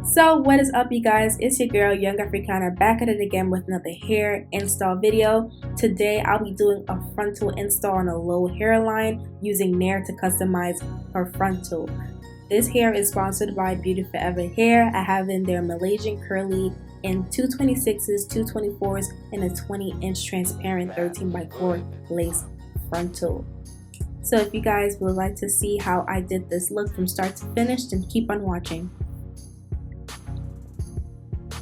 So what is up, you guys? It's your girl Young Africana back at it again with another hair install video. Today I'll be doing a frontal install on a low hairline using NAIR to customize her frontal. This hair is sponsored by Beauty Forever Hair. I have in their Malaysian curly in 226s, 224s, and a 20-inch transparent 13x4 lace frontal. So if you guys would like to see how I did this look from start to finish, then keep on watching.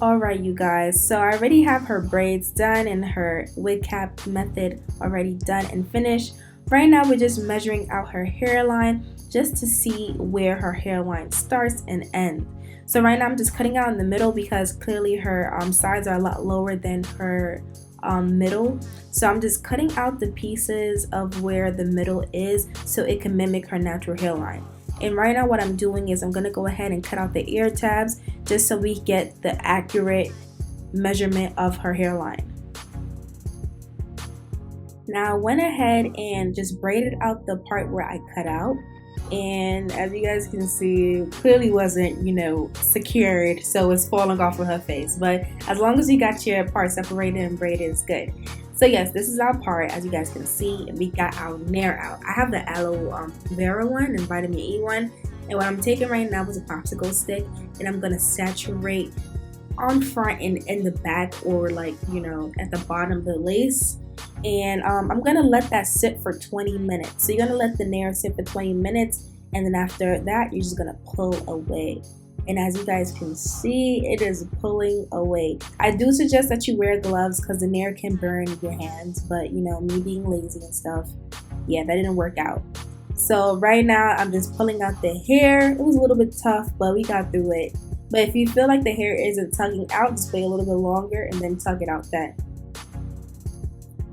Alright, you guys, so I already have her braids done and her wig cap method already done and finished. Right now we're just measuring out her hairline just to see where her hairline starts and ends. So right now I'm just cutting out in the middle because clearly her sides are a lot lower than her middle. So I'm just cutting out the pieces of where the middle is so it can mimic her natural hairline. And right now what I'm doing is I'm going to go ahead and cut out the ear tabs just so we get the accurate measurement of her hairline. Now I went ahead and just braided out the part where I cut out, and as you guys can see, it clearly wasn't, secured, so it's falling off of her face. But as long as you got your part separated and braided, it's good. So yes, this is our part. As you guys can see, we got our NAIR out. I have the aloe vera one and vitamin E one, and what I'm taking right now is a popsicle stick, and I'm gonna saturate on front and in the back, or at the bottom of the lace. And I'm gonna let that sit for 20 minutes. So you're gonna let the NAIR sit for 20 minutes, and then after that you're just gonna pull away. And as you guys can see, it is pulling away. I do suggest that you wear gloves because the NAIR can burn your hands, but me being lazy and stuff, yeah, that didn't work out. So right now I'm just pulling out the hair. It was a little bit tough, but we got through it. But if you feel like the hair isn't tugging out, just wait a little bit longer and then tug it out then.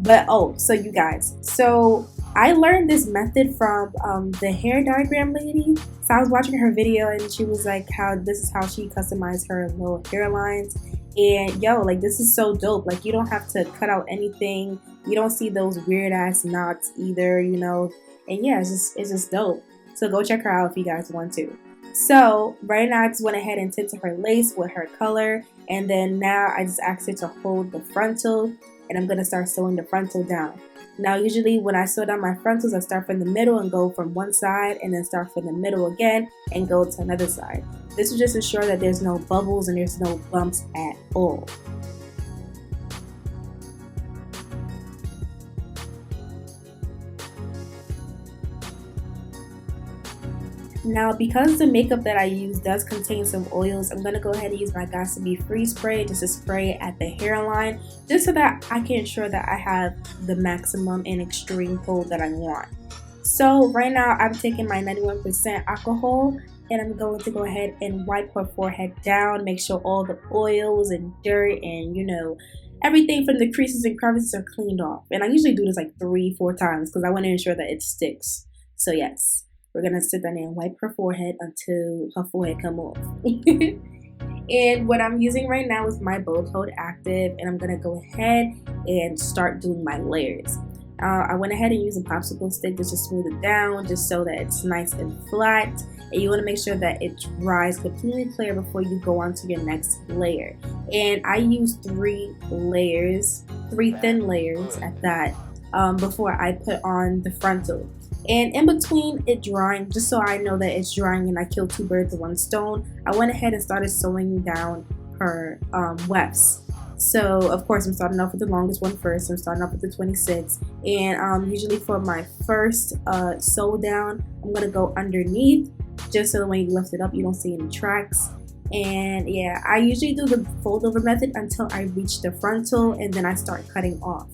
But so you guys, so I learned this method from the hair diagram lady. So I was watching her video and she was like, this is how she customized her little hairlines. And this is so dope. Like, you don't have to cut out anything. You don't see those weird ass knots either, and yeah, it's just dope. So go check her out if you guys want to. So right now I just went ahead and tinted her lace with her color, and then now I just asked her to hold the frontal, and I'm gonna start sewing the frontal down. Now usually when I sew down my frontals, I start from the middle and go from one side, and then start from the middle again and go to another side. This will just ensure that there's no bubbles and there's no bumps at all. Now, because the makeup that I use does contain some oils, I'm going to go ahead and use my Got2b Free Spray just to spray at the hairline, just so that I can ensure that I have the maximum and extreme hold that I want. So right now I'm taking my 91% alcohol, and I'm going to go ahead and wipe her forehead down, make sure all the oils and dirt and everything from the creases and crevices are cleaned off. And I usually do this like 3-4 times because I want to ensure that it sticks. So yes, we're gonna sit down and wipe her forehead until her forehead come off. And what I'm using right now is my Bold Hold Active, and I'm gonna go ahead and start doing my layers. I went ahead and used a popsicle stick just to smooth it down, just so that it's nice and flat. And you want to make sure that it dries completely clear before you go on to your next layer. And I used 3 thin layers at that, before I put on the frontal. And in between it drying, just so I know that it's drying and I killed 2 birds with 1 stone, I went ahead and started sewing down her wefts. So of course I'm starting off with the longest one first. I'm starting off with the 26, and usually for my first sew down, I'm gonna go underneath, just so that when you lift it up you don't see any tracks. And yeah, I usually do the fold over method until I reach the frontal, and then I start cutting off.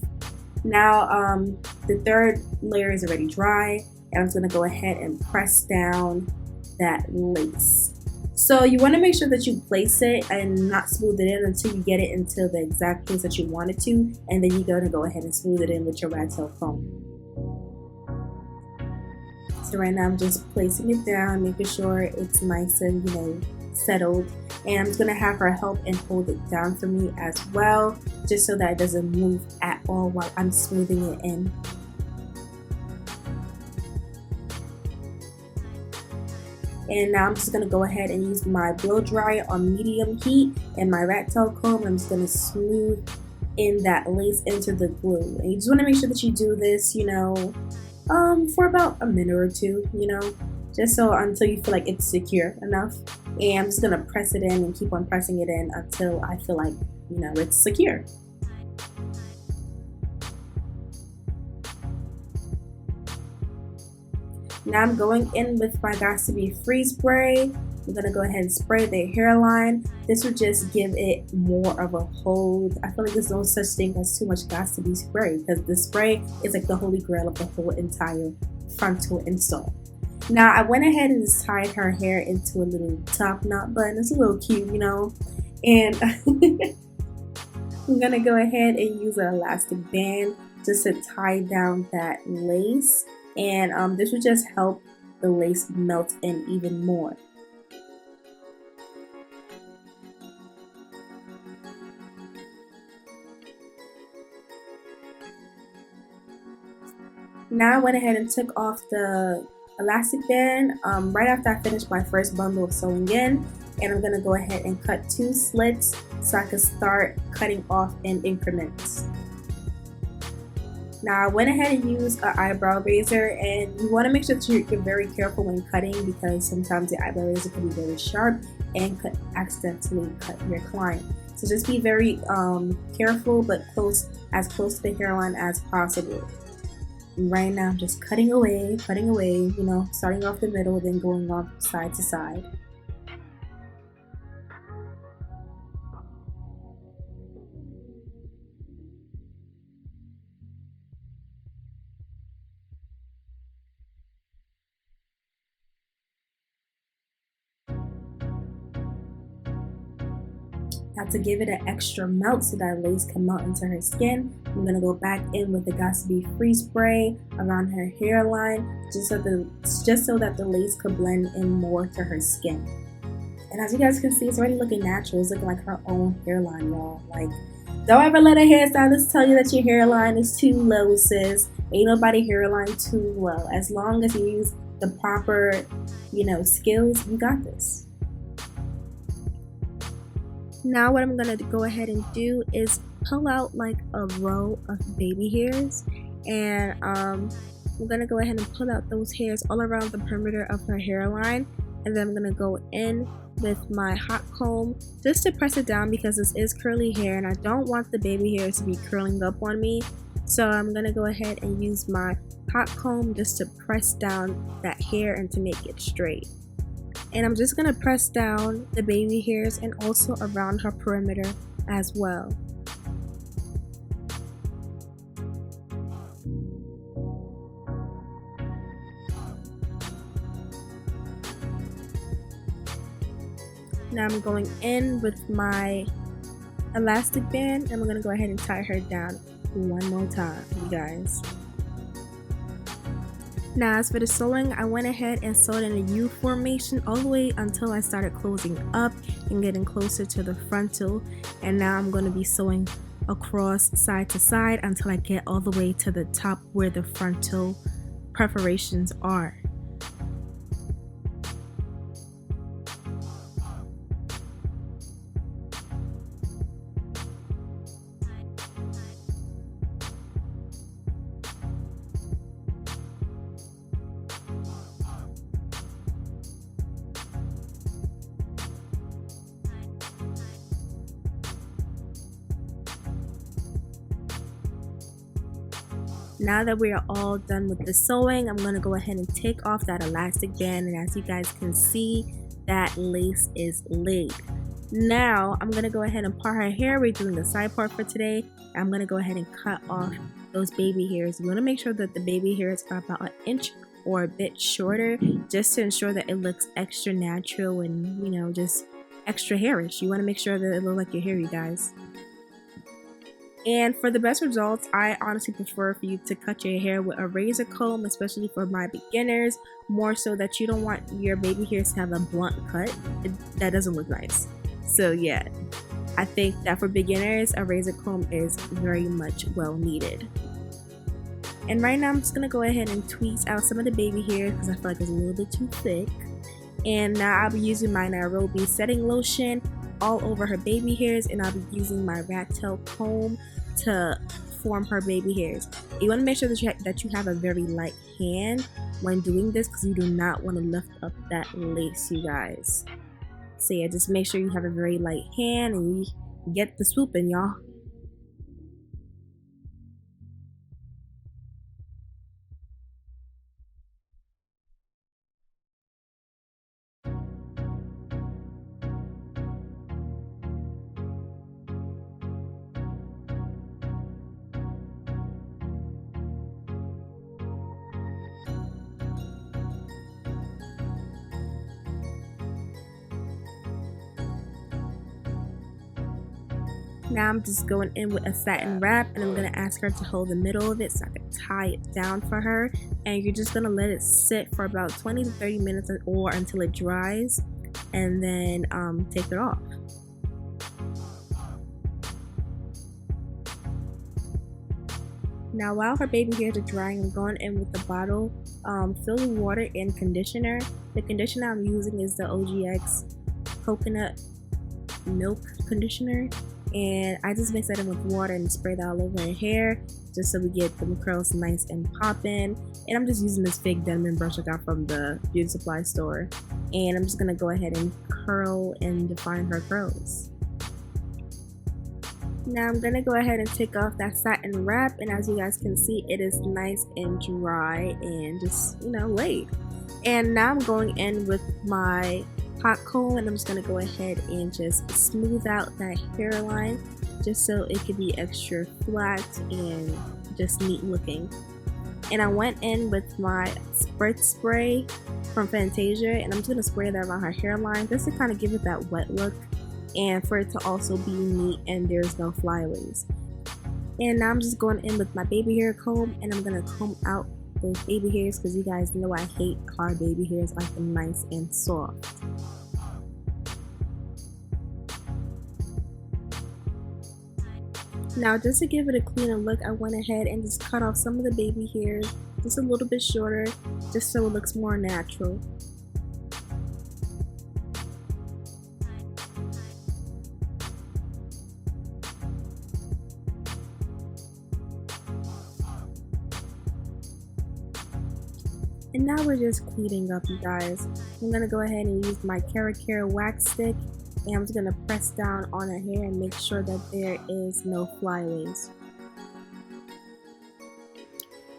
Now the 3rd layer is already dry, and I'm just gonna go ahead and press down that lace. So you want to make sure that you place it and not smooth it in until you get it into the exact place that you want it to, and then you're gonna go ahead and smooth it in with your rat tail comb. So right now I'm just placing it down, making sure it's nice and settled, and I'm just gonna have her help and hold it down for me as well, just so that it doesn't move at all while I'm smoothing it in. And now I'm just going to go ahead and use my blow dryer on medium heat and my rat tail comb. I'm just going to smooth in that lace into the glue. And you just want to make sure that you do this, you know, for about a minute or two, you know, just so until you feel like it's secure enough. And I'm just going to press it in and keep on pressing it in until I feel like, you know, it's secure. Now I'm going in with my Got2b Freeze Spray. I'm going to go ahead and spray the hairline. This will just give it more of a hold. I feel like there's no such thing as too much Got2b spray, because the spray is like the holy grail of the whole entire frontal install. Now I went ahead and just tied her hair into a little top knot bun. It's a little cute, you know. And I'm going to go ahead and use an elastic band just to tie down that lace. And this will just help the lace melt in even more. Now I went ahead and took off the elastic band right after I finished my first bundle of sewing in, and I'm going to go ahead and cut 2 slits so I can start cutting off in increments. Now I went ahead and used an eyebrow razor, and you want to make sure that you're very careful when cutting, because sometimes the eyebrow razor can be very sharp and could accidentally cut your client. So just be very careful, but as close to the hairline as possible. And right now I'm just cutting away, you know, starting off the middle, then going off side to side. Now to give it an extra melt so that lace can melt into her skin, I'm going to go back in with the Got2b Freeze Spray around her hairline just so that the lace could blend in more to her skin. And as you guys can see, it's already looking natural. It's looking like her own hairline, y'all. Like, don't ever let a hairstylist tell you that your hairline is too low, sis. Ain't nobody hairline too low. As long as you use the proper, you know, skills, you got this. Now what I'm going to go ahead and do is pull out like a row of baby hairs, and I'm going to go ahead and pull out those hairs all around the perimeter of her hairline, and then I'm going to go in with my hot comb just to press it down, because this is curly hair and I don't want the baby hairs to be curling up on me. So I'm going to go ahead and use my hot comb just to press down that hair and to make it straight. And I'm just going to press down the baby hairs and also around her perimeter as well. Now I'm going in with my elastic band, and I'm going to go ahead and tie her down one more time, you guys. Now as for the sewing, I went ahead and sewed in a U formation all the way until I started closing up and getting closer to the frontal. And now I'm going to be sewing across side to side until I get all the way to the top where the frontal perforations are. Now that we are all done with the sewing, I'm going to go ahead and take off that elastic band, and as you guys can see, that lace is laid. Now I'm going to go ahead and part her hair. We're doing the side part for today. I'm going to go ahead and cut off those baby hairs. You want to make sure that the baby hairs are about an inch or a bit shorter, just to ensure that it looks extra natural and, you know, just extra hairish. You want to make sure that it looks like your hair, you guys. And for the best results, I honestly prefer for you to cut your hair with a razor comb, especially for my beginners, more so that you don't want your baby hairs to have a blunt cut. That doesn't look nice. So yeah, I think that for beginners, a razor comb is very much well needed. And right now I'm just going to go ahead and tweeze out some of the baby hairs because I feel like it's a little bit too thick. And now I'll be using my Nairobi setting lotion all over her baby hairs, and I'll be using my rat tail comb to form her baby hairs. You want to make sure that you have a very light hand when doing this, because you do not want to lift up that lace, you guys. So yeah, just make sure you have a very light hand and you get the swooping, y'all. Now I'm just going in with a satin wrap, and I'm going to ask her to hold the middle of it so I can tie it down for her. And you're just going to let it sit for about 20 to 30 minutes or until it dries, and then take it off. Now while her baby hairs are drying, I'm going in with the bottle filled with water and conditioner. The conditioner I'm using is the OGX coconut milk conditioner, and I just mix that in with water and spray that all over her hair just so we get the curls nice and poppin'. And I'm just using this fake denim brush I got from the beauty supply store, and I'm just gonna go ahead and curl and define her curls. Now I'm gonna go ahead and take off that satin wrap, and as you guys can see, it is nice and dry and just, you know, laid. And now I'm going in with my hot comb, and I'm just gonna go ahead and just smooth out that hairline just so it can be extra flat and just neat looking. And I went in with my spray from Fantasia, and I'm just gonna spray that around her hairline just to kind of give it that wet look and for it to also be neat and there's no flyaways. And now I'm just going in with my baby hair comb, and I'm gonna comb out those baby hairs because you guys know I hate hard baby hairs. I like them nice and soft. Now just to give it a cleaner look, I went ahead and just cut off some of the baby hairs just a little bit shorter just so it looks more natural. And now we're just cleaning up, you guys. I'm gonna go ahead and use my Care wax stick, and I'm just gonna press down on her hair and make sure that there is no flyaways.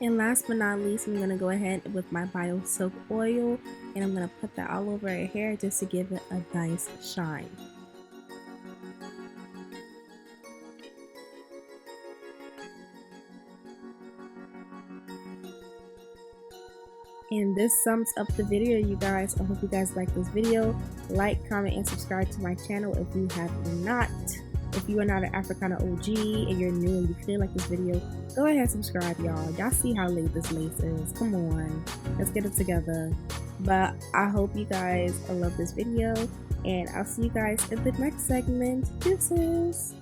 And last but not least, I'm gonna go ahead with my Bio Silk oil, and I'm gonna put that all over her hair just to give it a nice shine. And this sums up the video, you guys. I hope you guys like this video. Like, comment, and subscribe to my channel if you have not. If you are not an Africana OG and you're new and you feel like this video, go ahead and subscribe, y'all. Y'all see how laid this lace is. Come on, let's get it together. But I hope you guys love this video, and I'll see you guys in the next segment. Deuces!